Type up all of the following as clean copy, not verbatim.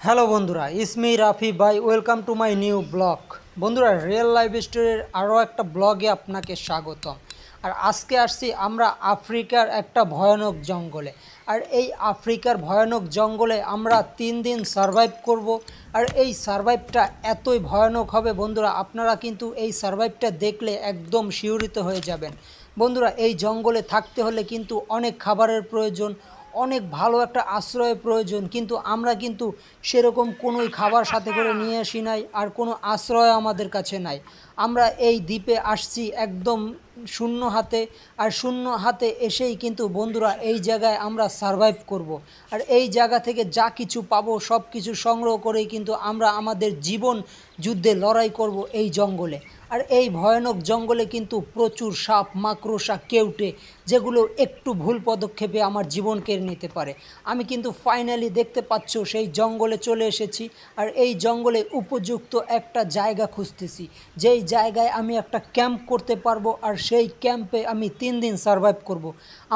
Hello বন্ধুরা, ইসমি রাফি ভাই, welcome to my new blog. বন্ধুরা, রিয়েল লাইফ স্টোরির আরও একটা ব্লগে আপনাকে স্বাগতম। আর আজকে আসছি আমরা আফ্রিকার একটা ভয়ানক জঙ্গলে। আর এই আফ্রিকার ভয়ানক জঙ্গলে আমরা 3 দিন সারভাইভ করব। আর এই সারভাইভটা এতই ভয়ানক হবে বন্ধুরা, আপনারা কিন্তু এই সারভাইভটা দেখলে একদম শিহরিত হয়ে যাবেন। বন্ধুরা, এই জঙ্গলে থাকতে হলে কিন্তু অনেক খাবারের প্রয়োজন, অনেক ভালো একটা আশ্রয়ের প্রয়োজন, কিন্তু আমরা কিন্তু সেরকম কোনোই খাবার সাথে করে নিয়ে আসি নাই, আর কোনো আশ্রয় আমাদের কাছে নাই। আমরা এই দ্বীপে আসছি একদম শূন্য হাতে, আর শূন্য হাতে এসেই কিন্তু বন্ধুরা এই জায়গায় আমরা সারভাইভ করব। আর এই জায়গা থেকে যা কিছু পাবো সব কিছু সংগ্রহ করেই কিন্তু আমরা আমাদের জীবন যুদ্ধে লড়াই করব এই জঙ্গলে। আর এই ভয়ানক জঙ্গলে কিন্তু প্রচুর সাপ, মাকড়সা, কেউটে, যেগুলো একটু ভুল পদক্ষেপে আমার জীবন কেড়ে নিতে পারে। আমি কিন্তু ফাইনালি দেখতে পাচ্ছ সেই জঙ্গলে চলে এসেছি। আর এই জঙ্গলে উপযুক্ত একটা জায়গা খুঁজতেছি, যেই জায়গায় আমি একটা ক্যাম্প করতে পারবো, আর সেই ক্যাম্পে আমি 3 দিন সারভাইভ করব।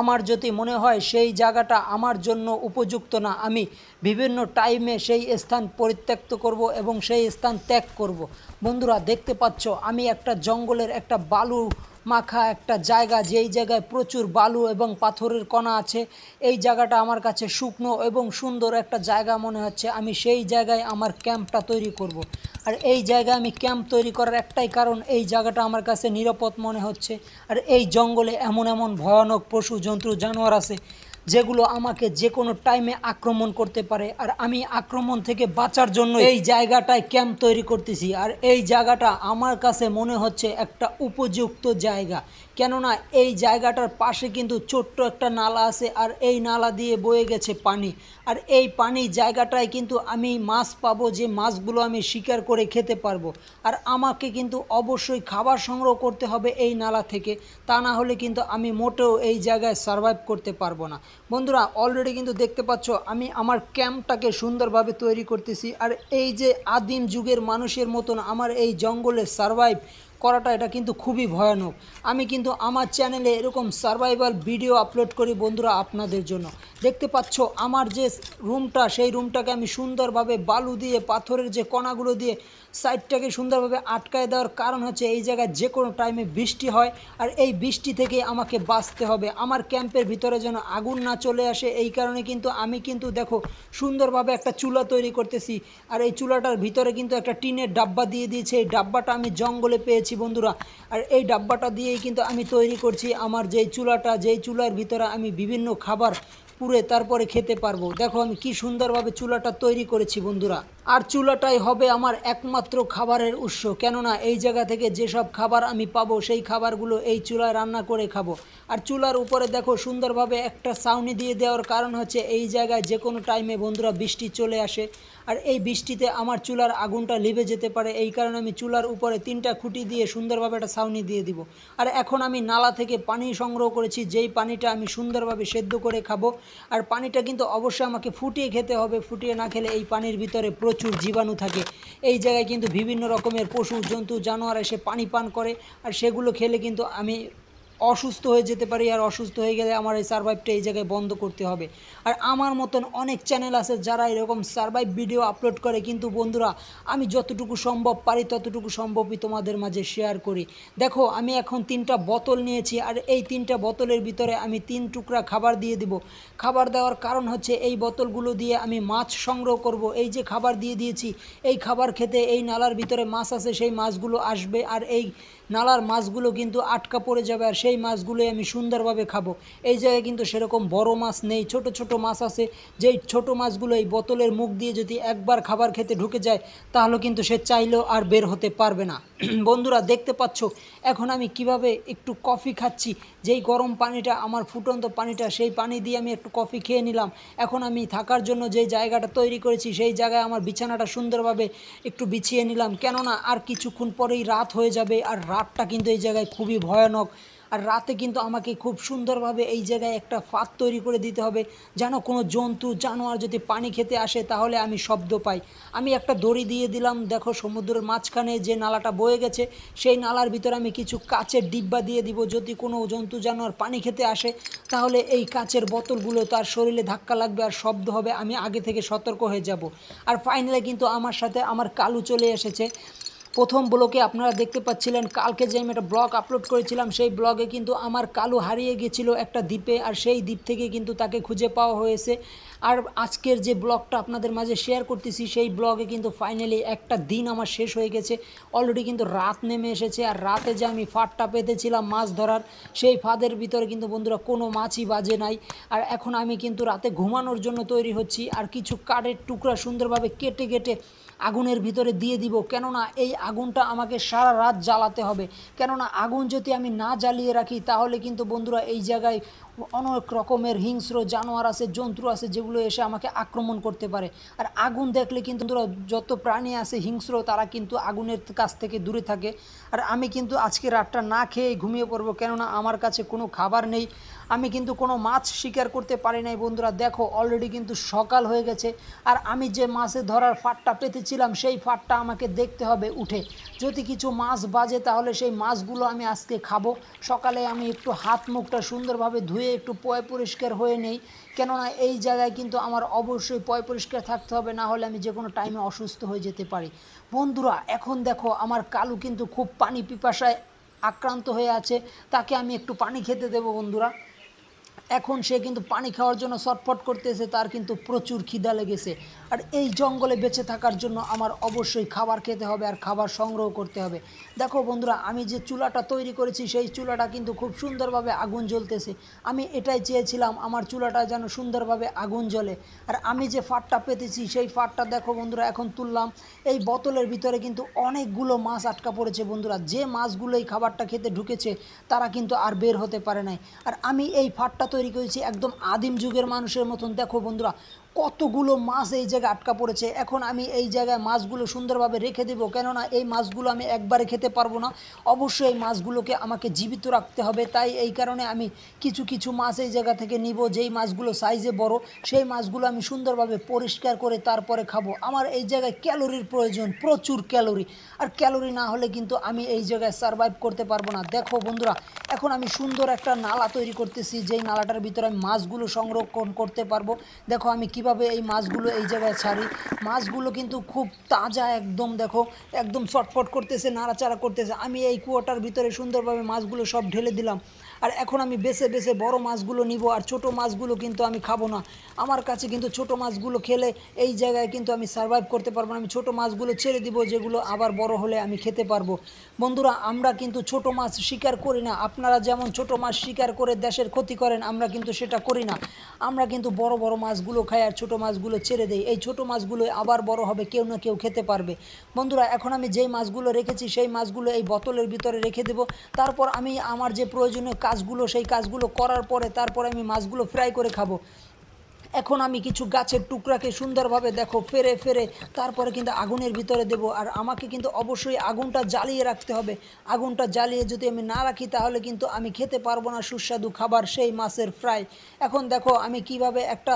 আমার যদি মনে হয় সেই জায়গাটা আমার জন্য উপযুক্ত না, আমি বিভিন্ন টাইমে সেই স্থান পরিত্যক্ত করব এবং সেই স্থান ত্যাগ করব। বন্ধুরা, দেখতে পাচ্ছ আমি একটা জঙ্গলের একটা বালু মাখা একটা জায়গা, যেই জায়গায় প্রচুর বালু এবং পাথরের কণা আছে। এই জায়গাটা আমার কাছে শুকনো এবং সুন্দর একটা জায়গা মনে হচ্ছে। আমি সেই জায়গায় আমার ক্যাম্পটা তৈরি করব। আর এই জায়গায় আমি ক্যাম্প তৈরি করার একটাই কারণ, এই জায়গাটা আমার কাছে নিরাপদ মনে হচ্ছে। আর এই জঙ্গলে এমন এমন ভয়ানক পশু জন্তু জানোয়ার আছে যেগুলো আমাকে যে কোনো টাইমে আক্রমণ করতে পারে। আর আমি আক্রমণ থেকে বাঁচার জন্য এই জায়গাটায় ক্যাম্প তৈরি করতেছি। আর এই জায়গাটা আমার কাছে মনে হচ্ছে একটা উপযুক্ত জায়গা, কেননা এই জায়গাটার পাশে কিন্তু ছোট্ট একটা নালা আছে, আর এই নালা দিয়ে বয়ে গেছে পানি। আর এই পানি জায়গাটায় কিন্তু আমি মাছ পাবো, যে মাছগুলো আমি শিকার করে খেতে পারবো। আর আমাকে কিন্তু অবশ্যই খাবার সংগ্রহ করতে হবে এই নালা থেকে, তা না হলে কিন্তু আমি মোটেও এই জায়গায় সারভাইভ করতে পারবো না। বন্ধুরা, অলরেডি কিন্তু দেখতে পাচ্ছ আমি আমার ক্যাম্পটাকে সুন্দরভাবে তৈরি করতেছি। আর এই যে আদিম যুগের মানুষের মতন আমার এই জঙ্গলে সারভাইভ করাটা, এটা কিন্তু খুবই ভয়ানক। আমি কিন্তু আমার চ্যানেলে এরকম সারভাইভাল ভিডিও আপলোড করি বন্ধুরা আপনাদের জন্য। দেখতে পাচ্ছ আমার যে রুমটা, সেই রুমটাকে আমি সুন্দরভাবে বালু দিয়ে, পাথরের যে কণাগুলো দিয়ে সাইডটাকে সুন্দরভাবে আটকায় দেওয়ার কারণ হচ্ছে এই জায়গায় যে কোনো টাইমে বৃষ্টি হয়, আর এই বৃষ্টি থেকে আমাকে বাঁচতে হবে। আমার ক্যাম্পের ভিতরে যেন আগুন না চলে আসে, এই কারণে কিন্তু আমি কিন্তু দেখো সুন্দরভাবে একটা চুলা তৈরি করতেছি। আর এই চুলাটার ভিতরে কিন্তু একটা টিনের ডাব্বা দিয়ে দিয়েছে, এই ডাব্বাটা আমি জঙ্গলে পেয়েছি বন্ধুরা। আর এই ডাব্বাটা দিয়েই কিন্তু আমি তৈরি করছি আমার যেই চুলাটা, যেই চুলার ভিতরে আমি বিভিন্ন খাবার পুড়ে তারপরে খেতে পারবো। দেখো আমি কি সুন্দরভাবে চুলাটা তৈরি করেছি বন্ধুরা। আর চুলাটাই হবে আমার একমাত্র খাবারের উৎস, কেননা এই জায়গা থেকে যেসব খাবার আমি পাবো সেই খাবারগুলো এই চুলায় রান্না করে খাবো। আর চুলার উপরে দেখো সুন্দরভাবে একটা ছাউনি দিয়ে দেওয়ার কারণ হচ্ছে এই জায়গায় যে কোনো টাইমে বন্ধুরা বৃষ্টি চলে আসে, আর এই বৃষ্টিতে আমার চুলার আগুনটা লিভে যেতে পারে। এই কারণে আমি চুলার উপরে 3টা খুঁটি দিয়ে সুন্দরভাবে একটা ছাউনি দিয়ে দিব। আর এখন আমি নালা থেকে পানি সংগ্রহ করেছি, যেই পানিটা আমি সুন্দরভাবে সেদ্ধ করে খাবো। আর পানিটা কিন্তু অবশ্যই আমাকে ফুটিয়ে খেতে হবে, ফুটিয়ে না খেলে এই পানির ভিতরে প্রচুর জীবাণু থাকে। এই জায়গায় কিন্তু বিভিন্ন রকমের পশু জন্তু জানোয়ার এসে পানি পান করে, আর সেগুলো খেলে কিন্তু আমি অসুস্থ হয়ে যেতে পারি। আর অসুস্থ হয়ে গেলে আমার এই সারভাইভটা এই জায়গায় বন্ধ করতে হবে। আর আমার মতন অনেক চ্যানেল আছে যারা এরকম সারভাইভ ভিডিও আপলোড করে, কিন্তু বন্ধুরা আমি যতটুকু সম্ভব পারি ততটুকু সম্ভবই তোমাদের মাঝে শেয়ার করি। দেখো আমি এখন 3টা বোতল নিয়েছি, আর এই 3টা বোতলের ভিতরে আমি 3 টুকরা খাবার দিয়ে দিব। খাবার দেওয়ার কারণ হচ্ছে এই বোতলগুলো দিয়ে আমি মাছ সংগ্রহ করব। এই যে খাবার দিয়ে দিয়েছি, এই খাবার খেতে এই নালার ভিতরে মাছ আছে, সেই মাছগুলো আসবে, আর এই নালার মাছগুলো কিন্তু আটকা পড়ে যাবে, আর সেই মাছগুলোই আমি সুন্দরভাবে খাবো। এই জায়গায় কিন্তু সেরকম বড় মাছ নেই, ছোট ছোট মাছ আছে, যেই ছোট মাছগুলো এই বোতলের মুখ দিয়ে যদি একবার খাবার খেতে ঢুকে যায় তাহলে কিন্তু সে চাইলেও আর বের হতে পারবে না। বন্ধুরা, দেখতে পাচ্ছ এখন আমি কিভাবে একটু কফি খাচ্ছি, যেই গরম পানিটা আমার ফুটন্ত পানিটা, সেই পানি দিয়ে আমি একটু কফি খেয়ে নিলাম। এখন আমি থাকার জন্য যে জায়গাটা তৈরি করেছি সেই জায়গায় আমার বিছানাটা সুন্দরভাবে একটু বিছিয়ে নিলাম, কেননা আর কিছুক্ষণ পরেই রাত হয়ে যাবে। আর রাতটা কিন্তু এই জায়গায় খুবই ভয়ানক। আর রাতে কিন্তু আমাকে খুব সুন্দরভাবে এই জায়গায় একটা ফাঁদ তৈরি করে দিতে হবে, যেন কোনো জন্তু জানোয়ার যদি পানি খেতে আসে তাহলে আমি শব্দ পাই। আমি একটা দড়ি দিয়ে দিলাম, দেখো সমুদ্রের মাঝখানে যে নালাটা বয়ে গেছে সেই নালার ভিতরে আমি কিছু কাচের ডিব্বা দিয়ে দিব, যদি কোনো জন্তু জানোয়ার পানি খেতে আসে তাহলে এই কাচের বোতলগুলো তার শরীরে ধাক্কা লাগবে আর শব্দ হবে, আমি আগে থেকে সতর্ক হয়ে যাব। আর ফাইনালি কিন্তু আমার সাথে আমার কালু চলে এসেছে। প্রথম ব্লগে আপনারা দেখতে পাচ্ছিলেন কালকে যে আমি একটা ব্লগ আপলোড করেছিলাম, সেই ব্লগে কিন্তু আমার কালু হারিয়ে গিয়েছিল একটা দ্বীপে, আর সেই দ্বীপ থেকে কিন্তু তাকে খুঁজে পাওয়া হয়েছে। আর আজকের যে ব্লগটা আপনাদের মাঝে শেয়ার করতেছি সেই ব্লগে কিন্তু ফাইনালি একটা দিন আমার শেষ হয়ে গেছে, অলরেডি কিন্তু রাত নেমে এসেছে। আর রাতে যে আমি ফাঁদটা পেতেছিলাম মাছ ধরার, সেই ফাঁদের ভিতরে কিন্তু বন্ধুরা কোনো মাছই বাজে নাই। আর এখন আমি কিন্তু রাতে ঘুমানোর জন্য তৈরি হচ্ছি, আর কিছু কাঠের টুকরা সুন্দরভাবে কেটে কেটে আগুনের ভিতরে দিয়ে দিব, কেননা এই আগুনটা আমাকে সারা রাত জ্বালাতে হবে। কেননা আগুন যদি আমি না জ্বালিয়ে রাখি তাহলে কিন্তু বন্ধুরা এই জায়গায় অনেক রকমের হিংস্র জানোয়ার আছে, জন্তু আছে, যেগুলো এসে আমাকে আক্রমণ করতে পারে। আর আগুন দেখলে কিন্তু বন্ধুরা যত প্রাণী আছে হিংস্র তারা কিন্তু আগুনের কাছ থেকে দূরে থাকে। আর আমি কিন্তু আজকে রাতটা না খেয়ে ঘুমিয়ে পড়বো, কেননা আমার কাছে কোনো খাবার নেই। আমি কিন্তু কোনো মাছ শিকার করতে পারি নাই বন্ধুরা। দেখো অলরেডি কিন্তু সকাল হয়ে গেছে, আর আমি যে মাছে ধরার ফাঁদটা পেতেছিলাম সেই ফাঁদটা আমাকে দেখতে হবে উঠে, যদি কিছু মাছ বাজে তাহলে সেই মাছগুলো আমি আজকে খাবো। সকালে আমি একটু হাত মুখটা সুন্দরভাবে ধুয়ে একটু পয় পরিষ্কার হয়ে নেই, কেননা এই জায়গায় কিন্তু আমার অবশ্যই পয় পরিষ্কার থাকতে হবে, না হলে আমি যে কোনো টাইমে অসুস্থ হয়ে যেতে পারি। বন্ধুরা এখন দেখো আমার কালু কিন্তু খুব পানি পিপাসায় আক্রান্ত হয়ে আছে, তাকে আমি একটু পানি খেতে দেবো বন্ধুরা। এখন সে কিন্তু পানি খাওয়ার জন্য ছটফট করতেছে, তার কিন্তু প্রচুর খিদা লেগেছে। আর এই জঙ্গলে বেঁচে থাকার জন্য আমার অবশ্যই খাবার খেতে হবে আর খাবার সংগ্রহ করতে হবে। দেখো বন্ধুরা আমি যে চুলাটা তৈরি করেছি সেই চুলাটা কিন্তু খুব সুন্দরভাবে আগুন জ্বলতেছে। আমি এটাই চেয়েছিলাম আমার চুলাটা যেন সুন্দরভাবে আগুন জ্বলে। আর আমি যে ফাঁদটা পেতেছি সেই ফাঁদটা দেখো বন্ধুরা এখন তুললাম, এই বোতলের ভিতরে কিন্তু অনেকগুলো মাছ আটকা পড়েছে বন্ধুরা। যে মাছগুলো এই খাবারটা খেতে ঢুকেছে তারা কিন্তু আর বের হতে পারে নাই। আর আমি এই ফাঁদটা তৈরি করেছি একদম আদিম যুগের মানুষের মতন। দেখো বন্ধুরা কতগুলো মাছ এই জায়গায় আটকা পড়েছে, এখন আমি এই জায়গায় মাছগুলো সুন্দরভাবে রেখে দেবো, কেননা এই মাছগুলো আমি একবারে খেতে পারবো না, অবশ্যই এই মাছগুলোকে আমাকে জীবিত রাখতে হবে। তাই এই কারণে আমি কিছু কিছু মাছ এই জায়গা থেকে নিব, যেই মাছগুলো সাইজে বড় সেই মাছগুলো আমি সুন্দরভাবে পরিষ্কার করে তারপরে খাবো। আমার এই জায়গায় ক্যালোরির প্রয়োজন, প্রচুর ক্যালোরি, আর ক্যালোরি না হলে কিন্তু আমি এই জায়গায় সারভাইভ করতে পারবো না। দেখো বন্ধুরা এখন আমি সুন্দর একটা নালা তৈরি করতেছি, যেই নালাটার ভিতরে আমি মাছগুলো সংরক্ষণ করতে পারবো। দেখো আমি কিভাবে এই মাছগুলো এই জায়গায় ছাড়ি, মাছগুলো কিন্তু খুব তাজা একদম, দেখো একদম ছটফট করতেছে, নাড়াচাড়া করতেছে। আমি এই কুয়োটার ভিতরে সুন্দরভাবে মাছগুলো সব ঢেলে দিলাম। আর এখন আমি বেছে বেছে বড় মাছগুলো নিব, আর ছোট মাছগুলো কিন্তু আমি খাবো না। আমার কাছে কিন্তু ছোট মাছগুলো খেলে এই জায়গায় কিন্তু আমি সারভাইভ করতে পারবো না। আমি ছোট মাছগুলো ছেড়ে দিব, যেগুলো আবার বড় হলে আমি খেতে পারবো। বন্ধুরা আমরা কিন্তু ছোট মাছ শিকার করি না, আপনারা যেমন ছোট মাছ শিকার করে দেশের ক্ষতি করেন আমরা কিন্তু সেটা করি না। আমরা কিন্তু বড় বড় মাছগুলো খাই আর ছোট মাছগুলো ছেড়ে দেই, এই ছোট মাছগুলো আবার বড় হবে, কেউ না কেউ খেতে পারবে। বন্ধুরা এখন আমি যেই মাছগুলো রেখেছি সেই মাছগুলো এই বোতলের ভিতরে রেখে দেব। তারপর আমি আমার যে প্রয়োজনীয় কাজগুলো সেই কাজগুলো করার পরে তারপরে আমি মাছগুলো ফ্রাই করে খাবো। এখন আমি কিছু গাছের টুকরাকে সুন্দরভাবে দেখো ফেরে ফেরে তারপরে কিন্তু আগুনের ভিতরে দেব। আর আমাকে কিন্তু অবশ্যই আগুনটা জ্বালিয়ে রাখতে হবে, আগুনটা জ্বালিয়ে যদি আমি না রাখি তাহলে কিন্তু আমি খেতে পারবো না সুস্বাদু খাবার, সেই মাছের ফ্রাই। এখন দেখো আমি কিভাবে একটা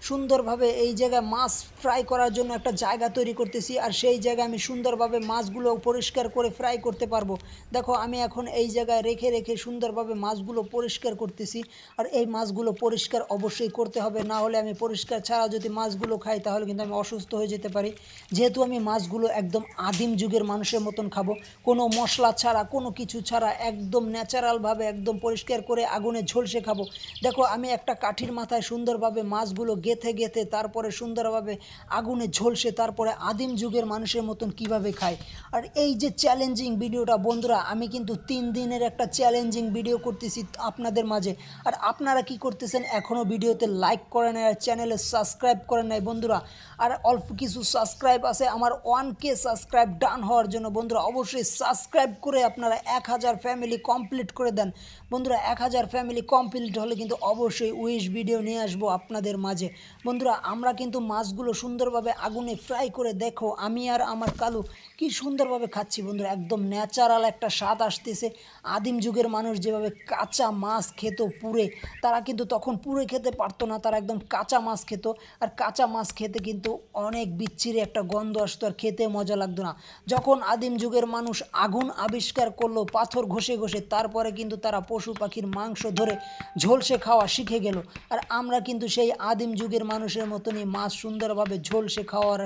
সুন্দরভাবে এই জায়গায় মাছ ফ্রাই করার জন্য একটা জায়গা তৈরি করতেছি, আর সেই জায়গায় আমি সুন্দরভাবে মাছগুলো পরিষ্কার করে ফ্রাই করতে পারবো। দেখো আমি এখন এই জায়গায় রেখে রেখে সুন্দরভাবে মাছগুলো পরিষ্কার করতেছি। আর এই মাছগুলো পরিষ্কার অবশ্যই করতে হবে, না হলে আমি পরিষ্কার ছাড়া যদি মাছগুলো খাই তাহলে কিন্তু আমি অসুস্থ হয়ে যেতে পারি। যেহেতু আমি মাছগুলো একদম আদিম যুগের মানুষের মতন খাবো, কোনো মশলা ছাড়া কোনো কিছু ছাড়া একদম ন্যাচারালভাবে একদম পরিষ্কার করে আগুনে ঝলসে খাবো। দেখো আমি একটা কাঠির মাথায় সুন্দরভাবে মাছগুলো গেথে গেথে তারপরে সুন্দরভাবে আগুনে ঝলসে তারপরে আদিম যুগের মানুষের মতন কিভাবে খায়। আর এই যে চ্যালেঞ্জিং ভিডিওটা বন্ধুরা, আমি কিন্তু 3 দিনের একটা চ্যালেঞ্জিং ভিডিও করতেছি আপনাদের মাঝে। আর আপনারা কি করতেছেন, এখনও ভিডিওতে লাইক করেন নাই আর চ্যানেলে সাবস্ক্রাইব করেন নাই বন্ধুরা। আর অল্প কিছু সাবস্ক্রাইব আছে আমার 1K সাবস্ক্রাইব ডান হওয়ার জন্য। বন্ধুরা অবশ্যই সাবস্ক্রাইব করে আপনারা 1000 ফ্যামিলি কমপ্লিট করে দেন বন্ধুরা। 1000 ফ্যামিলি কমপ্লিট হলে কিন্তু অবশ্যই উইশ ভিডিও নিয়ে আসবো আপনাদের মাঝে। বন্ধুরা আমরা কিন্তু মাছগুলো সুন্দরভাবে আগুনে ফ্রাই করে দেখো আমি আর আমার কালু কি সুন্দরভাবে খাচ্ছি বন্ধুরা, একদম ন্যাচারাল একটা স্বাদ আসতেছে। আদিম যুগের মানুষ যেভাবে কাঁচা মাছ খেত পুড়ে, তারা কিন্তু তখন পুড়ে খেতে পারতো না, তারা একদম কাঁচা মাছ খেত। আর কাঁচা মাছ খেতে কিন্তু অনেক বিচ্ছিরি একটা গন্ধ আসতো, আর খেতে মজা লাগতো না। যখন আদিম যুগের মানুষ আগুন আবিষ্কার করলো পাথর ঘষে ঘষে, তারপরে কিন্তু তারা পশু পাখির মাংস ধরে ঝলসে খাওয়া শিখে গেল। আর আমরা কিন্তু সেই আদিম যুগের মানুষের মতনই মাছ সুন্দরভাবে ঝলসে খাওয়ার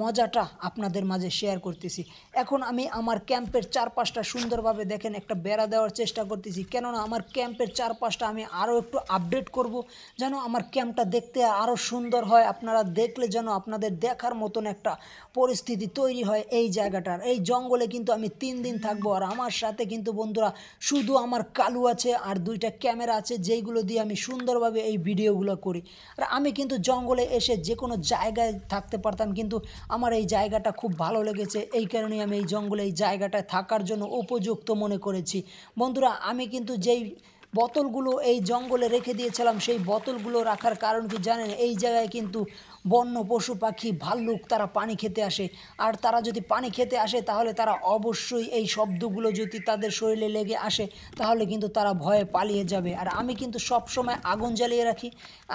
মজাটা আপনাদের মাঝে শেয়ার করতেছি। এখন আমি আমার ক্যাম্পের চারপাশটা সুন্দরভাবে দেখেন একটা বেড়া দেওয়ার চেষ্টা করতেছি, কেননা আমার ক্যাম্পের চারপাশটা আমি আরও একটু আপডেট করব, যেন আমার ক্যাম্পটা দেখতে আরও সুন্দর হয়। আপনারা দেখলে যেন আপনাদের দেখার মতন একটা পরিস্থিতি তৈরি হয় এই জায়গাটার। এই জঙ্গলে কিন্তু আমি 3 দিন থাকবো, আর আমার সাথে কিন্তু বন্ধুরা শুধু আমার কালু আছে আর 2টা ক্যামেরা আছে, যেইগুলো দিয়ে আমি সুন্দরভাবে এই ভিডিওগুলো করি। আর আমি কিন্তু জঙ্গলে এসে যে কোনো জায়গায় থাকতে পারতাম, কিন্তু আমার এই জায়গাটা খুব ভালো লেগেছে, এই কারণেই আমি এই জঙ্গলে এই জায়গাটায় থাকার জন্য উপযুক্ত মনে করেছি। বন্ধুরা আমি কিন্তু যেই বোতলগুলো এই জঙ্গলে রেখে দিয়েছিলাম, সেই বোতলগুলো রাখার কারণ কি জানেন? এই জায়গায় কিন্তু বন্য পশু পাখি ভাল্লুক তারা পানি খেতে আসে, আর তারা যদি পানি খেতে আসে তাহলে তারা অবশ্যই এই শব্দগুলো যদি তাদের শরীরে লেগে আসে তাহলে কিন্তু তারা ভয়ে পালিয়ে যাবে। আর আমি কিন্তু সব সময় আগুন জ্বালিয়ে রাখি,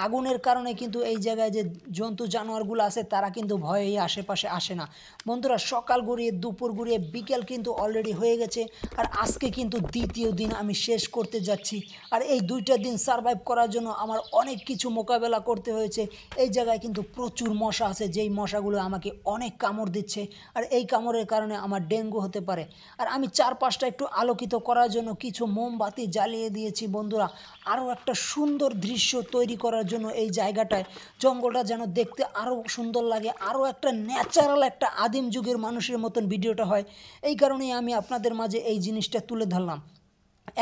আগুনের কারণে কিন্তু এই জায়গায় যে জন্তু জানোয়ারগুলো আছে তারা কিন্তু ভয়ে এই আশেপাশে আসে না। বন্ধুরা সকাল গড়িয়ে দুপুর গড়িয়ে বিকেল কিন্তু অলরেডি হয়ে গেছে, আর আজকে কিন্তু দ্বিতীয় দিন আমি শেষ করতে যাচ্ছি। আর এই 2টা দিন সারভাইভ করার জন্য আমার অনেক কিছু মোকাবেলা করতে হয়েছে। এই জায়গায় কিন্তু প্রচুর মশা আছে, যেই মশাগুলো আমাকে অনেক কামড় দিচ্ছে, আর এই কামড়ের কারণে আমার ডেঙ্গু হতে পারে। আর আমি চারপাশটা একটু আলোকিত করার জন্য কিছু মোমবাতি জ্বালিয়ে দিয়েছি বন্ধুরা, আরও একটা সুন্দর দৃশ্য তৈরি করার জন্য এই জায়গাটায়, জঙ্গলটা যেন দেখতে আরও সুন্দর লাগে, আরও একটা ন্যাচারাল একটা আদিম যুগের মানুষের মতন ভিডিওটা হয়। এই কারণেই আমি আপনাদের মাঝে এই জিনিসটা তুলে ধরলাম।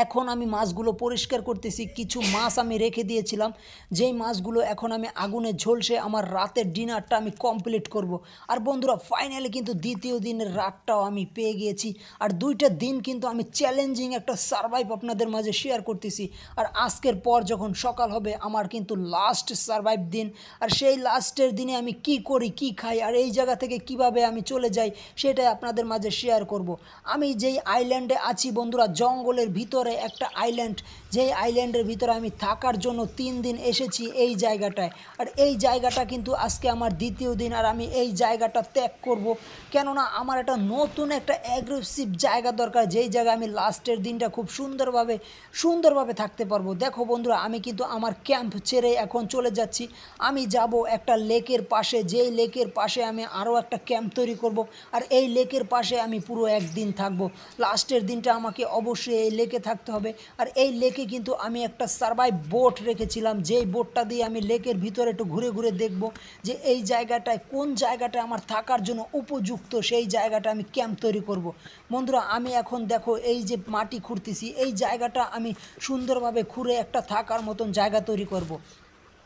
এখন আমি মাছগুলো পরিষ্কার করতেছি, কিছু মাছ আমি রেখে দিয়েছিলাম, যেই মাছগুলো এখন আমি আগুনে ঝলসে আমার রাতের ডিনারটা আমি কমপ্লিট করব। আর বন্ধুরা ফাইনালি কিন্তু দ্বিতীয় দিনের রাতটাও আমি পেয়ে গিয়েছি, আর 2টা দিন কিন্তু আমি চ্যালেঞ্জিং একটা সারভাইভ আপনাদের মাঝে শেয়ার করতেছি। আর আজকের পর যখন সকাল হবে আমার কিন্তু লাস্ট সারভাইভ দিন, আর সেই লাস্টের দিনে আমি কি করি কি খাই আর এই জায়গা থেকে কিভাবে আমি চলে যাই সেটাই আপনাদের মাঝে শেয়ার করব। আমি যেই আইল্যান্ডে আছি বন্ধুরা, জঙ্গলের ভিতরে একটা আইল্যান্ড, যেই আইল্যান্ডের ভিতরে আমি থাকার জন্য 3 দিন এসেছি এই জায়গাটায়। আর এই জায়গাটা কিন্তু আজকে আমার দ্বিতীয় দিন, আর আমি এই জায়গাটা ত্যাগ করব, কেননা আমার একটা নতুন একটা অ্যাগ্রেসিভ জায়গা দরকার, যেই জায়গায় আমি লাস্টের দিনটা খুব সুন্দরভাবে থাকতে পারবো। দেখো বন্ধুরা আমি কিন্তু আমার ক্যাম্প ছেড়ে এখন চলে যাচ্ছি, আমি যাব একটা লেকের পাশে, যেই লেকের পাশে আমি আরও একটা ক্যাম্প তৈরি করব। আর এই লেকের পাশে আমি পুরো 1 দিন থাকবো, লাস্টের দিনটা আমাকে অবশ্যই এই লেকে থাকতে হবে। আর এই লেকে কিন্তু আমি একটা সারভাইভ বোট রেখেছিলাম, যেই বোটটা দিয়ে আমি লেকের ভিতরে একটু ঘুরে ঘুরে দেখব যে এই জায়গাটায় কোন জায়গাটায় আমার থাকার জন্য উপযুক্ত, সেই জায়গাটা আমি ক্যাম্প তৈরি করব। বন্ধুরা আমি এখন দেখো এই যে মাটি খুঁড়তেছি, এই জায়গাটা আমি সুন্দরভাবে খুঁড়ে একটা থাকার মতন জায়গা তৈরি করব।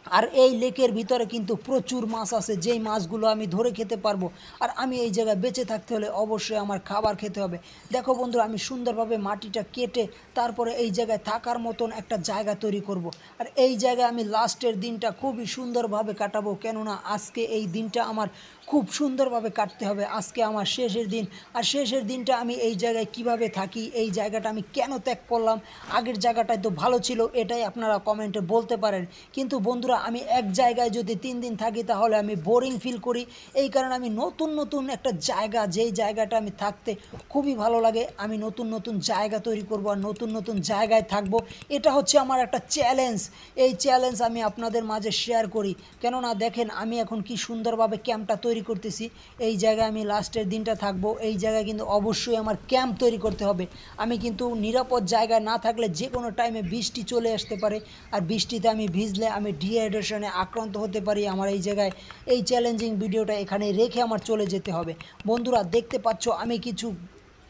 আর এই লেকের ভিতরে কিন্তু প্রচুর মাছ আছে, যেই মাছগুলো আমি ধরে খেতে পারবো। আর আমি এই জায়গায় বেঁচে থাকতে হলে অবশ্যই আমার খাবার খেতে হবে। দেখো বন্ধুরা আমি সুন্দরভাবে মাটিটা কেটে তারপরে এই জায়গায় থাকার মতন একটা জায়গা তৈরি করব। আর এই জায়গায় আমি লাস্টের দিনটা খুবই সুন্দরভাবে কাটাবো, কেননা আজকে এই দিনটা আমার খুব সুন্দরভাবে কাটতে হবে, আজকে আমার শেষের দিন। আর শেষের দিনটা আমি এই জায়গায় কিভাবে থাকি, এই জায়গাটা আমি কেন ত্যাগ করলাম, আগের জায়গাটায় তো ভালো ছিল, এটাই আপনারা কমেন্টে বলতে পারেন। কিন্তু বন্ধুরা আমি এক জায়গায় যদি 3 দিন থাকি তাহলে আমি বোরিং ফিল করি, এই কারণে আমি নতুন একটা জায়গা, যেই জায়গাটা আমি থাকতে খুবই ভালো লাগে, আমি নতুন জায়গা তৈরি করব আর নতুন জায়গায় থাকবো। এটা হচ্ছে আমার একটা চ্যালেঞ্জ, এই চ্যালেঞ্জ আমি আপনাদের মাঝে শেয়ার করি। কেননা দেখেন আমি এখন কি সুন্দরভাবে ক্যাম্পটা তৈরি করতেছি, এই জায়গায় আমি লাস্টের দিনটা থাকবো, এই জায়গায় কিন্তু অবশ্যই আমার ক্যাম্প তৈরি করতে হবে। আমি কিন্তু নিরাপদ জায়গায় না থাকলে যে কোনো টাইমে বৃষ্টি চলে আসতে পারে, আর বৃষ্টিতে আমি ভিজলে আমি ডিহাইড্রেশনে আক্রান্ত হতে পারি। আমার এই জায়গায় এই চ্যালেঞ্জিং ভিডিওটা এখানে রেখে আমার চলে যেতে হবে। বন্ধুরা দেখতে পাচ্ছ আমি কিছু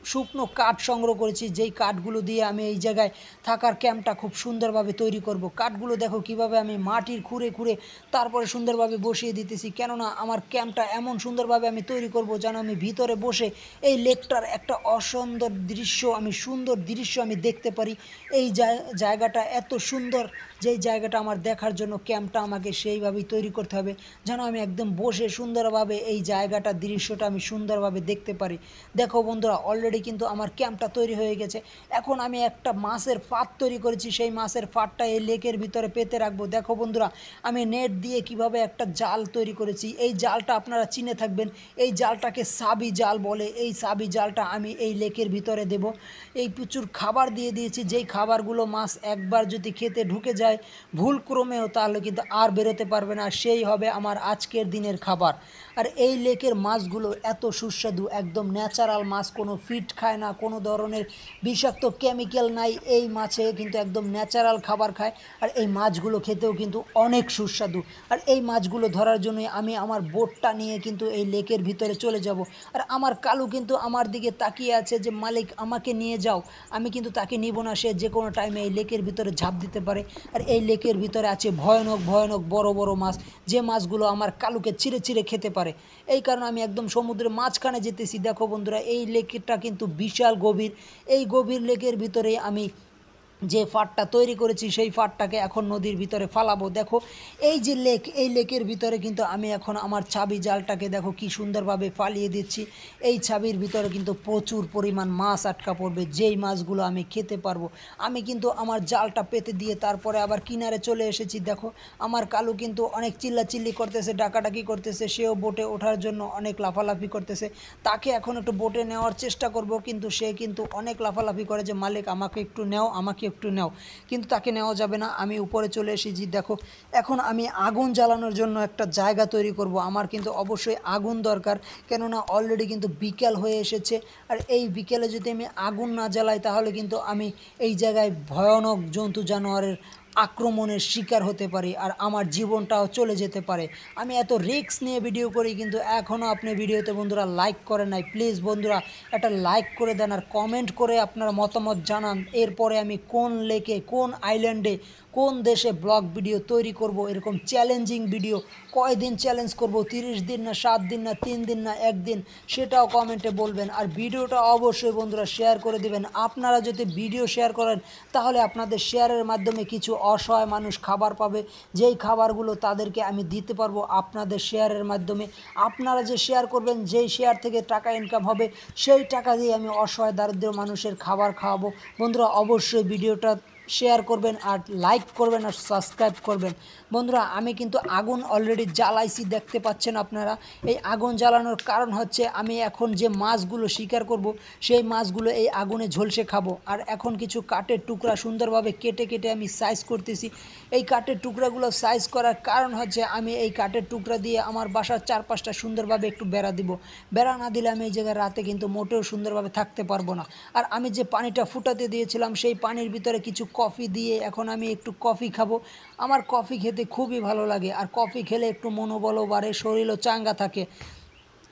শুকনো কাঠ সংগ্রহ করেছি, যেই কাঠগুলো দিয়ে আমি এই জায়গায় থাকার ক্যাম্পটা খুব সুন্দরভাবে তৈরি করব। কাঠগুলো দেখো কিভাবে আমি মাটির খুঁড়ে তারপরে সুন্দরভাবে বসিয়ে দিতেছি, কেননা আমার ক্যাম্পটা এমন সুন্দরভাবে আমি তৈরি করব যেন আমি ভিতরে বসে এই লেকটার একটা সুন্দর দৃশ্য আমি দেখতে পারি। এই জায়গাটা এত সুন্দর যেই জায়গাটা আমার দেখার জন্য ক্যাম্পটা আমাকে সেইভাবেই তৈরি করতে হবে, যেন আমি একদম বসে সুন্দরভাবে এই জায়গাটা দৃশ্যটা আমি সুন্দরভাবে দেখতে পারি। দেখো বন্ধুরা, অলরেডি কিন্তু আমার ক্যাম্পটা তৈরি হয়ে গেছে। এখন আমি একটা মাছের ফাঁদ তৈরি করেছি, সেই মাছের ফাঁদটা এই লেকের ভিতরে পেতে রাখবো। দেখো বন্ধুরা, আমি নেট দিয়ে কিভাবে একটা জাল তৈরি করেছি। এই জালটা আপনারা চিনে থাকবেন, এই জালটাকে সাবি জাল বলে। এই সাবি জালটা আমি এই লেকের ভিতরে দেব। এই প্রচুর খাবার দিয়ে দিয়েছি, যেই খাবারগুলো মাছ একবার যদি খেতে ঢুকে যায় ভুলক্রমেও, তাহলে কিন্তু আর বেরোতে পারবে না, সেই হবে আমার আজকের দিনের খাবার। আর এই লেকের মাছগুলো এত সুস্বাদু, একদম ন্যাচারাল মাছ, কোনো ফিড খায় না, কোনো ধরনের বিষাক্ত কেমিক্যাল নাই। এই মাছে কিন্তু একদম ন্যাচারাল খাবার খায়। আর এই মাছগুলো খেতেও কিন্তু অনেক সুস্বাদু। আর এই মাছগুলো ধরার জন্যই আমি আমার বোটটা নিয়ে কিন্তু এই লেকের ভিতরে চলে যাব। আর আমার কালু কিন্তু আমার দিকে তাকিয়ে আছে যে মালিক আমাকে নিয়ে যাও। আমি কিন্তু তাকে নিব না, সে যে কোনো টাইমে এই লেকের ভিতরে ঝাঁপ দিতে পারে। আর এই লেকের ভিতরে আছে ভয়ানক ভয়ানক বড় বড় মাছ, যে মাছগুলো আমার কালুকে চিরে চিরে খেতে পারে। এই কারণে আমি একদম সমুদ্রের মাঝখানে যেতেছি। দেখো বন্ধুরা, এই লেকটা কিন্তু বিশাল গভীর। এই গভীর লেকের ভিতরে আমি যে ফাঁদটা তৈরি করেছি সেই ফাঁদটাকে এখন নদীর ভিতরে ফালাবো। দেখো এই যে লেক, এই লেকের ভিতরে কিন্তু আমি এখন আমার চাবি জালটাকে দেখো কি সুন্দরভাবে ফালিয়ে দিচ্ছি। এই চাবির ভিতরে কিন্তু প্রচুর পরিমাণ মাছ আটকা পড়বে, যেই মাছগুলো আমি খেতে পারবো। আমি কিন্তু আমার জালটা পেতে দিয়ে তারপরে আবার কিনারে চলে এসেছি। দেখো আমার কালু কিন্তু অনেক চিল্লাচিল্লি করতেছে, ডাকাডাকি করতেছে, সেও বোটে ওঠার জন্য অনেক লাফালাফি করতেছে। তাকে এখন একটু বোটে নেওয়ার চেষ্টা করব, কিন্তু সে কিন্তু অনেক লাফালাফি করে যে মালিক আমাকে একটু নেও, আমাকে একটু নাও, কিন্তু তাকে নেওয়া যাবে না। আমি উপরে চলে এসেছি। দেখো এখন আমি আগুন জ্বালানোর জন্য একটা জায়গা তৈরি করব। আমার কিন্তু অবশ্যই আগুন দরকার, কেননা অলরেডি কিন্তু বিকেল হয়ে এসেছে। আর এই বিকেলে যদি আমি আগুন না জ্বালাই তাহলে কিন্তু আমি এই জায়গায় ভয়ানক জন্তু জানোয়ারের আক্রমণের শিকার হতে পারি, আর আমার জীবনটাও চলে যেতে পারে। আমি এত রিস্ক নিয়ে ভিডিও করি, কিন্তু এখনও আপনি ভিডিওতে বন্ধুরা লাইক করেন নাই। প্লিজ বন্ধুরা একটা লাইক করে দেন আর কমেন্ট করে আপনার মতামত জানান। এরপরে আমি কোন লেকে, কোন আইল্যান্ডে, কোন দেশে ব্লগ ভিডিও তৈরি করব, এরকম চ্যালেঞ্জিং ভিডিও কয়দিন চ্যালেঞ্জ করব, 30 দিন না 7 দিন না 3 দিন না 1 দিন, সেটাও কমেন্টে বলবেন। আর ভিডিওটা অবশ্যই বন্ধুরা শেয়ার করে দিবেন। আপনারা যদি ভিডিও শেয়ার করেন তাহলে আপনাদের শেয়ারের মাধ্যমে কিছু অসহায় মানুষ খাবার পাবে, যেই খাবারগুলো তাদেরকে আমি দিতে পারবো আপনাদের শেয়ারের মাধ্যমে। আপনারা যে শেয়ার করবেন, যেই শেয়ার থেকে টাকা ইনকাম হবে, সেই টাকা দিয়ে আমি অসহায় দারিদ্র মানুষের খাবার খাওয়াবো। বন্ধুরা অবশ্যই ভিডিওটা শেয়ার করবেন আর লাইক করবেন আর সাবস্ক্রাইব করবেন। বন্ধুরা আমি কিন্তু আগুন অলরেডি জ্বালাইছি, দেখতে পাচ্ছেন আপনারা। এই আগুন জ্বালানোর কারণ হচ্ছে আমি এখন যে মাছগুলো শিকার করব সেই মাছগুলো এই আগুনে ঝলসে খাবো। আর এখন কিছু কাঠের টুকরা সুন্দরভাবে কেটে কেটে আমি সাইজ করতেছি। এই কাঠের টুকরাগুলো সাইজ করার কারণ হচ্ছে আমি এই কাঠের টুকরা দিয়ে আমার বাসার চারপাশটা সুন্দরভাবে একটু বেড়া দিব। বেড়া না দিলে আমি এই জায়গায় রাতে কিন্তু মোটেও সুন্দরভাবে থাকতে পারবো না। আর আমি যে পানিটা ফুটাতে দিয়েছিলাম সেই পানির ভিতরে কিছু কফি দিয়ে এখন আমি একটু কফি খাবো। আমার কফি খেতে খুবই ভালো লাগে, আর কফি খেলে একটু মনোবলও বাড়ে, শরীরও চাঙ্গা থাকে।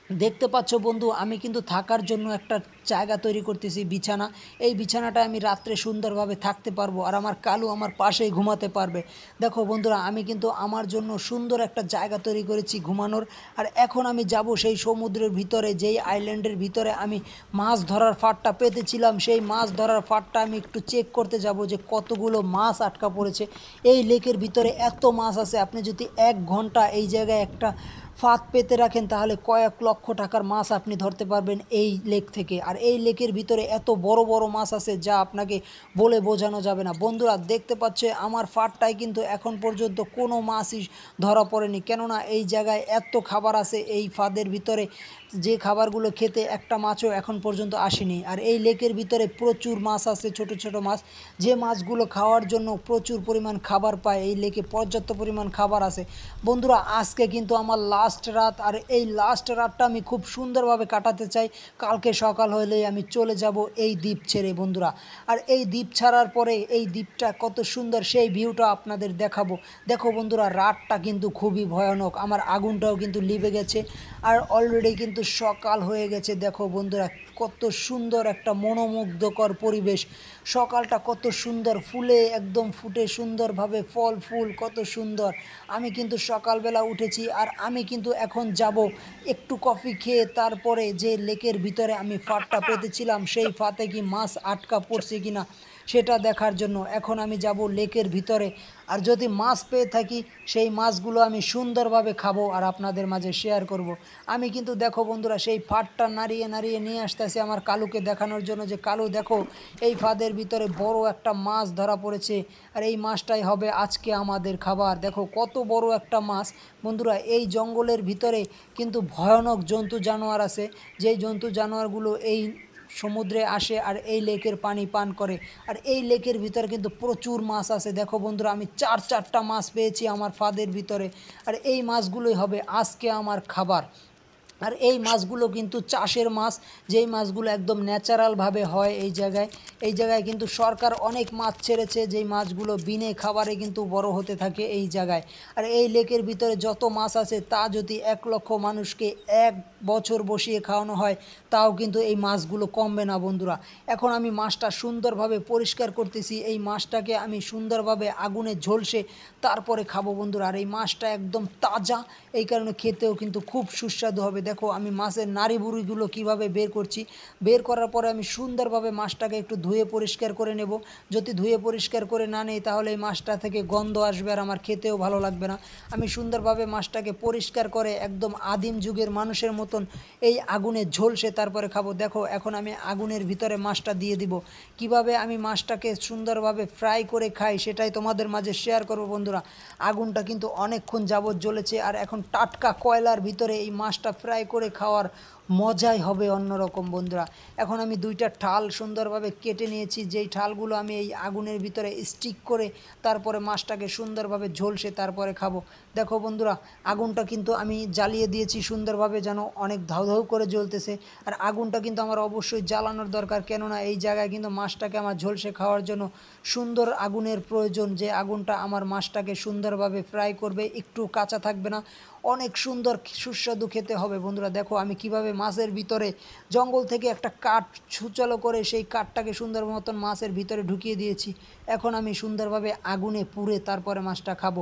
দেখতে পাচ্ছ বন্ধু, আমি কিন্তু থাকার জন্য একটা জায়গা তৈরি করতেছি, বিছানা। এই বিছানাটা আমি রাত্রে সুন্দরভাবে থাকতে পারবো, আর আমার কালু আমার পাশেই ঘুমাতে পারবে। দেখো বন্ধুরা আমি কিন্তু আমার জন্য সুন্দর একটা জায়গা তৈরি করেছি ঘুমানোর। আর এখন আমি যাব সেই সমুদ্রের ভিতরে, যেই আইল্যান্ডের ভিতরে আমি মাছ ধরার ফাঁদটা পেতেছিলাম, সেই মাছ ধরার ফাঁদটা আমি একটু চেক করতে যাব যে কতগুলো মাছ আটকা পড়েছে এই লেকের ভিতরে। এত মাছ আছে, আপনি যদি 1 ঘন্টা এই জায়গায় একটা ফাঁদ পেতে রাখেন তাহলে কয়েক লক্ষ টাকার মাছ আপনি ধরতে পারবেন এই লেক থেকে। আর এই লেকের ভিতরে এত বড় বড় মাছ আছে যা আপনাকে বলে বোঝানো যাবে না। বন্ধুরা দেখতে পাচ্ছে আমার ফাঁদটায় কিন্তু এখন পর্যন্ত কোনো মাছই ধরা পড়েনি, কেননা এই জায়গায় এত খাবার আছে এই ফাঁদের ভিতরে, যে খাবারগুলো খেতে একটা মাছও এখন পর্যন্ত আসেনি। আর এই লেকের ভিতরে প্রচুর মাছ আছে, ছোট ছোট মাছ, যে মাছগুলো খাওয়ার জন্য প্রচুর পরিমাণ খাবার পায়। এই লেকে পর্যাপ্ত পরিমাণ খাবার আছে। বন্ধুরা আজকে কিন্তু আমার লাস্ট রাত, আর এই লাস্ট রাতটা আমি খুব সুন্দরভাবে কাটাতে চাই। কালকে সকাল হলেই আমি চলে যাব এই দ্বীপ ছেড়ে বন্ধুরা। আর এই দ্বীপ ছাড়ার পরে এই দ্বীপটা কত সুন্দর সেই ভিউটা আপনাদের দেখাবো। দেখো বন্ধুরা রাতটা কিন্তু খুবই ভয়ানক, আমার আগুনটাও কিন্তু লিভে গেছে, আর অলরেডি কিন্তু সকাল হয়ে গেছে। দেখো বন্ধুরা কত সুন্দর একটা মনোমুগ্ধকর পরিবেশ, সকালটা কত সুন্দর, ফুলে একদম ফুটে সুন্দরভাবে, ফল ফুল কত সুন্দর। আমি কিন্তু সকালবেলা উঠেছি, আর আমি কিন্তু এখন যাব একটু কফি খেয়ে তারপরে যে লেকের ভিতরে আমি ফাঁদটা পেতেছিলাম সেই ফাঁদে কি মাছ আটকা পড়ছে কিনা সেটা দেখার জন্য এখন আমি যাব লেকের ভিতরে। আর যদি মাছ পেয়ে থাকি সেই মাছগুলো আমি সুন্দরভাবে খাবো আর আপনাদের মাঝে শেয়ার করব। আমি কিন্তু দেখো বন্ধুরা সেই ফাঁদটা নাড়িয়ে নাড়িয়ে নিয়ে আসতেছি আমার কালুকে দেখানোর জন্য যে কালু দেখো এই ফাঁদের ভিতরে বড় একটা মাছ ধরা পড়েছে। আর এই মাছটাই হবে আজকে আমাদের খাবার। দেখো কত বড় একটা মাছ। বন্ধুরা এই জঙ্গলের ভিতরে কিন্তু ভয়ানক জন্তু জানোয়ার আছে, যেই জন্তু জানোয়ারগুলো এই সমুদ্রে আসে আর এই লেকের পানি পান করে। আর এই লেকের ভিতরে কিন্তু প্রচুর মাছ আছে। দেখো বন্ধুরা আমি চারটা মাছ পেয়েছি আমার ফাঁদের ভিতরে। আর এই মাছগুলোই হবে আজকে আমার খাবার। আর এই মাছগুলো কিন্তু চাষের মাছ, যেই মাছগুলো একদম ন্যাচারালভাবে হয় এই জায়গায় কিন্তু সরকার অনেক মাছ ছেড়েছে, যেই মাছগুলো বিনে খাবারে কিন্তু বড় হতে থাকে এই জায়গায়। আর এই লেকের ভিতরে যত মাছ আছে তা যদি 1,00,000 মানুষকে 1 বছর বসিয়ে খাওয়ানো হয় তাও কিন্তু এই মাছগুলো কমবে না বন্ধুরা। এখন আমি মাছটা সুন্দরভাবে পরিষ্কার করতেছি, এই মাছটাকে আমি সুন্দরভাবে আগুনে ঝলসে তারপরে খাবো বন্ধুরা। আর এই মাছটা একদম তাজা, এই কারণে খেতেও কিন্তু খুব সুস্বাদু হবে। দেখো আমি মাছের নাড়ি বুড়িগুলো কীভাবে বের করছি। বের করার পরে আমি সুন্দরভাবে মাছটাকে একটু ধুয়ে পরিষ্কার করে নেব। যদি ধুয়ে পরিষ্কার করে না নেই তাহলে এই মাছটা থেকে গন্ধ আসবে আর আমার খেতেও ভালো লাগবে না। আমি সুন্দরভাবে মাছটাকে পরিষ্কার করে একদম আদিম যুগের মানুষের মতন এই আগুনে ঝলসে তারপরে খাবো। দেখো এখন আমি আগুনের ভিতরে মাছটা দিয়ে দিব। কিভাবে আমি মাছটাকে সুন্দরভাবে ফ্রাই করে খাই সেটাই তোমাদের মাঝে শেয়ার করব বন্ধুরা। আগুনটা কিন্তু অনেকক্ষণ যাবৎ জ্বলেছে আর এখন টাটকা কয়লার ভিতরে এই মাছটা ফ্রাই করে খাওয়ার মজাই হবে অন্যরকম বন্ধুরা। এখন আমি 2টা ঠাল সুন্দরভাবে কেটে নিয়েছি, যেই ঠালগুলো আমি এই আগুনের ভিতরে স্টিক করে তারপরে মাছটাকে সুন্দরভাবে ঝলসে তারপরে খাবো। দেখো বন্ধুরা আগুনটা কিন্তু আমি জ্বালিয়ে দিয়েছি সুন্দরভাবে, যেন অনেক ধাউ ধাউ করে জ্বলতেছে। আর আগুনটা কিন্তু আমার অবশ্যই জ্বালানোর দরকার, কেননা এই জায়গায় কিন্তু মাছটাকে আমার ঝলসে খাওয়ার জন্য সুন্দর আগুনের প্রয়োজন, যে আগুনটা আমার মাছটাকে সুন্দরভাবে ফ্রাই করবে, একটু কাঁচা থাকবে না, অনেক সুন্দর সুস্বাদু খেতে হবে বন্ধুরা। দেখো আমি কিভাবে মাছের ভিতরে জঙ্গল থেকে একটা কাঠ সুচালো করে সেই কাঠটাকে সুন্দর মতন মাছের ভিতরে ঢুকিয়ে দিয়েছি। এখন আমি সুন্দরভাবে আগুনে পুড়ে তারপরে মাছটা খাবো।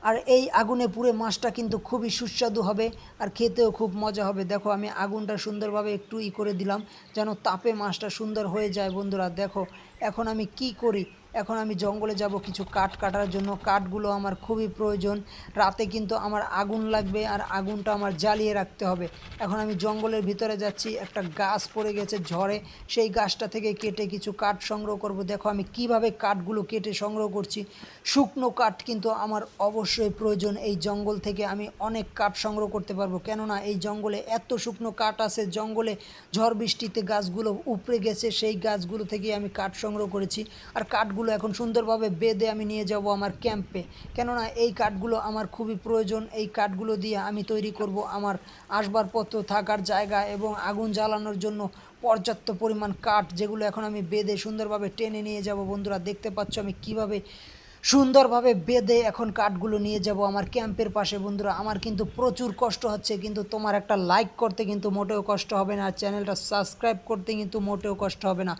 আর এই আগুনে পুড়ে মাছটা কিন্তু খুবই সুস্বাদু হবে আর খেতেও খুব মজা হবে। দেখো আমি আগুনটা সুন্দরভাবে একটু করে দিলাম যেন তাপে মাছটা সুন্দর হয়ে যায় বন্ধুরা। দেখো এখন আমি কি করি, এখন আমি জঙ্গলে যাব কিছু কাঠ কাটার জন্য। কাঠগুলো আমার খুবই প্রয়োজন, রাতে কিন্তু আমার আগুন লাগবে আর আগুনটা আমার জ্বালিয়ে রাখতে হবে। এখন আমি জঙ্গলের ভিতরে যাচ্ছি, একটা গাছ পড়ে গেছে ঝড়ে, সেই গাছটা থেকে কেটে কিছু কাঠ সংগ্রহ করব। দেখো আমি কিভাবে কাঠগুলো কেটে সংগ্রহ করছি। শুকনো কাঠ কিন্তু আমার অবশ্যই প্রয়োজন, এই জঙ্গল থেকে আমি অনেক কাঠ সংগ্রহ করতে পারবো, কেননা এই জঙ্গলে এত শুকনো কাঠ আছে। জঙ্গলে ঝড় বৃষ্টিতে গাছগুলো উপড়ে গেছে, সেই গাছগুলো থেকে আমি কাঠ সংগ্রহ করেছি। আর কাঠগুলো এখন সুন্দরভাবে বেঁধে আমি নিয়ে যাব আমার ক্যাম্পে, কেননা এই কাঠগুলো আমার খুবই প্রয়োজন। এই কাঠগুলো দিয়ে আমি তৈরি করব আমার আসবাবপত্র, থাকার জায়গা এবং আগুন জ্বালানোর জন্য পর্যাপ্ত পরিমাণ কাঠ, যেগুলো এখন আমি বেঁধে সুন্দরভাবে টেনে নিয়ে যাব বন্ধুরা। দেখতে পাচ্ছ আমি কিভাবে সুন্দরভাবে বেঁধে এখন কাঠগুলো নিয়ে যাব আমার ক্যাম্পের পাশে বন্ধুরা। আমার কিন্তু প্রচুর কষ্ট হচ্ছে, কিন্তু তোমার একটা লাইক করতে কিন্তু মোটেও কষ্ট হবে না, আর চ্যানেলটা সাবস্ক্রাইব করতে কিন্তু মোটেও কষ্ট হবে না।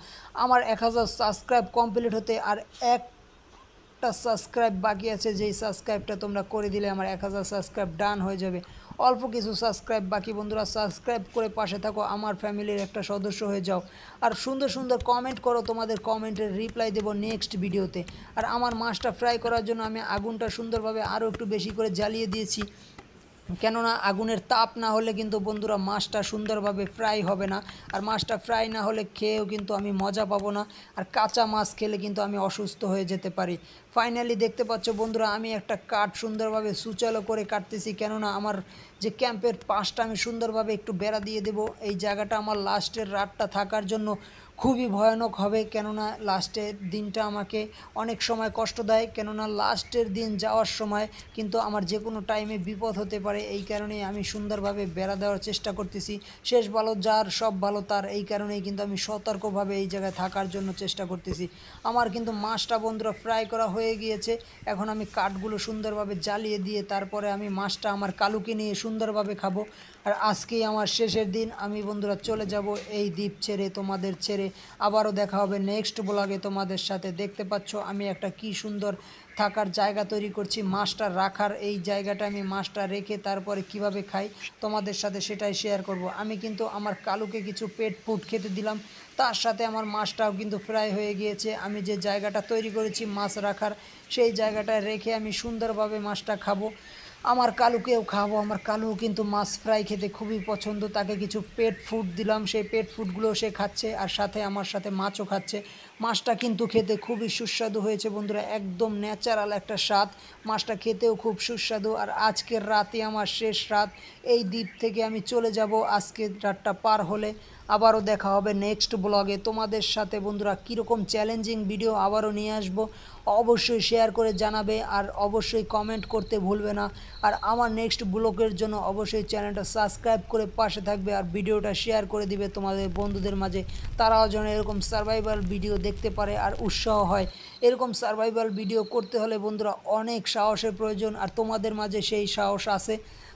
আমার 1000 সাবস্ক্রাইব কমপ্লিট হতে আর একটা সাবস্ক্রাইব বাকি আছে, যেই সাবস্ক্রাইবটা তোমরা করে দিলে আমার 1000 সাবস্ক্রাইব ডান হয়ে যাবে। অল্প কিছু সাবস্ক্রাইব বাকি বন্ধুরা, সাবস্ক্রাইব করে পাশে থাকো, আমার ফ্যামিলির একটা সদস্য হয়ে যাও। আর সুন্দর সুন্দর কমেন্ট করো, তোমাদের কমেন্টের রিপ্লাই দেবো নেক্সট ভিডিওতে। আর আমার মাছটা ফ্রাই করার জন্য আমি আগুনটা সুন্দরভাবে আরও একটু বেশি করে জ্বালিয়ে দিয়েছি, কেননা আগুনের তাপ না হলে কিন্তু বন্ধুরা মাছটা সুন্দরভাবে ফ্রাই হবে না। আর মাছটা ফ্রাই না হলে খেয়েও কিন্তু আমি মজা পাবো না, আর কাঁচা মাছ খেলে কিন্তু আমি অসুস্থ হয়ে যেতে পারি। ফাইনালি দেখতে পাচ্ছ বন্ধুরা আমি একটা কাঠ সুন্দরভাবে সুচালো করে কাটতেছি, কেননা আমার যে ক্যাম্পের পাশটা আমি সুন্দরভাবে একটু বেড়া দিয়ে দেব। এই জায়গাটা আমার লাস্টের রাতটা থাকার জন্য খুবই ভয়ানক হবে, কেননা লাস্টের দিনটা আমাকে অনেক সময় কষ্ট দেয়, কেননা লাস্টের দিন যাওয়ার সময় কিন্তু আমার যে কোনো টাইমে বিপদ হতে পারে। এই কারণেই আমি সুন্দরভাবে বেড়া দেওয়ার চেষ্টা করতেছি। শেষ ভালো যার সব ভালো তার, এই কারণেই কিন্তু আমি সতর্কভাবে এই জায়গায় থাকার জন্য চেষ্টা করতেছি। আমার কিন্তু মাছটা বন্ধুরা ফ্রাই করা হয়ে গিয়েছে। এখন আমি কাঠগুলো সুন্দরভাবে জ্বালিয়ে দিয়ে তারপরে আমি মাছটা আমার কালুকে নিয়ে সুন্দরভাবে খাবো। আর আজকেই আমার শেষের দিন, আমি বন্ধুরা চলে যাব এই দ্বীপ ছেড়ে, তোমাদের ছেড়ে। আবারও দেখা হবে নেক্সট ব্লগে তোমাদের সাথে। দেখতে পাচ্ছ আমি একটা কি সুন্দর থাকার জায়গা তৈরি করছি, মাছটা রাখার এই জায়গাটা, আমি মাছটা রেখে তারপরে কিভাবে খাই তোমাদের সাথে সেটাই শেয়ার করব। আমি কিন্তু আমার কালুকে কিছু পেট ফুড খেতে দিলাম, তার সাথে আমার মাছটাও কিন্তু ফ্রাই হয়ে গিয়েছে। আমি যে জায়গাটা তৈরি করেছি মাছ রাখার, সেই জায়গাটায় রেখে আমি সুন্দরভাবে মাছটা খাবো। আমার কালুকেও খাবো, আমার কালুও কিন্তু মাছ ফ্রাই খেতে খুবই পছন্দ। তাকে কিছু পেট ফুড দিলাম, সেই পেট ফুডগুলো সে খাচ্ছে, আর সাথে আমার সাথে মাছও খাচ্ছে। মাছটা কিন্তু খেতে খুবই সুস্বাদু হয়েছে বন্ধুরা, একদম ন্যাচারাল একটা স্বাদ। মাছটা খেতেও খুব সুস্বাদু। আর আজকের রাতে আমার শেষ রাত, এই দ্বীপ থেকে আমি চলে যাব আজকের রাতটা পার হলে। আবারও দেখা হবে নেক্সট ব্লগে তোমাদের সাথে বন্ধুরা। কীরকম চ্যালেঞ্জিং ভিডিও আবারও নিয়ে আসবো অবশ্যই শেয়ার করে জানাবে, আর অবশ্যই কমেন্ট করতে ভুলবে না। আর আমার নেক্সট ব্লগের জন্য অবশ্যই চ্যানেলটা সাবস্ক্রাইব করে পাশে থাকবে, আর ভিডিওটা শেয়ার করে দিবে তোমাদের বন্ধুদের মাঝে। তারাও যেন এরকম সার্ভাইভাল ভিডিও দেখতে পারে আর উৎসাহ হয়। এরকম সার্ভাইভাল ভিডিও করতে হলে বন্ধুরা অনেক সাহসের প্রয়োজন, আর তোমাদের মাঝে সেই সাহস আছে।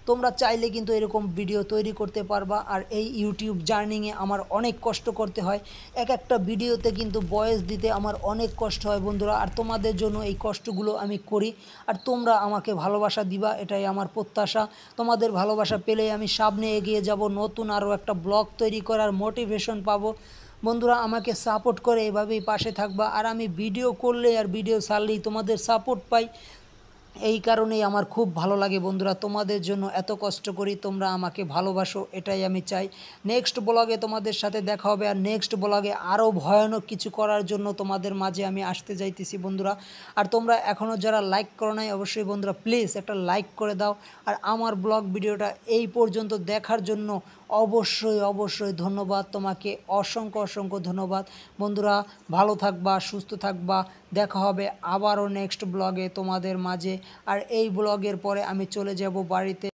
তোমরা চাইলে কিন্তু এরকম ভিডিও তৈরি করতে পারবা। আর এই ইউটিউব জার্নিংয়ে আমার অনেক কষ্ট করতে হয়, এক একটা ভিডিওতে কিন্তু ভয়েস দিতে আমার অনেক কষ্ট হয় বন্ধুরা। আর তোমাদের জন্য এই কষ্টগুলো আমি করি, আর তোমরা আমাকে ভালোবাসা দিবা, এটাই আমার প্রত্যাশা। তোমাদের ভালোবাসা পেলেই আমি সামনে এগিয়ে যাব, নতুন আরও একটা ব্লগ তৈরি করার মোটিভেশন পাবো। বন্ধুরা আমাকে সাপোর্ট করে এভাবেই পাশে থাকবা। আর আমি ভিডিও করলে আর ভিডিও ছাড়লেই তোমাদের সাপোর্ট পাই, এই কারণেই আমার খুব ভালো লাগে বন্ধুরা। তোমাদের জন্য এত কষ্ট করি, তোমরা আমাকে ভালোবাসো, এটাই আমি চাই। নেক্সট ব্লগে তোমাদের সাথে দেখা হবে, আর নেক্সট ব্লগে আরও ভয়ানক কিছু করার জন্য তোমাদের মাঝে আমি আসতে যাইতেছি বন্ধুরা। আর তোমরা এখনও যারা লাইক করো নাই, অবশ্যই বন্ধুরা প্লিজ একটা লাইক করে দাও। আর আমার ব্লগ ভিডিওটা এই পর্যন্ত দেখার জন্য অবশ্যই অবশ্যই ধন্যবাদ তোমাকে, অসংখ্য অসংখ্য ধন্যবাদ বন্ধুরা। ভালো থাকবা, সুস্থ থাকবা, দেখা হবে আবারও নেক্সট ব্লগে তোমাদের মাঝে। আর এই ব্লগের পরে আমি চলে যাব বাড়িতে।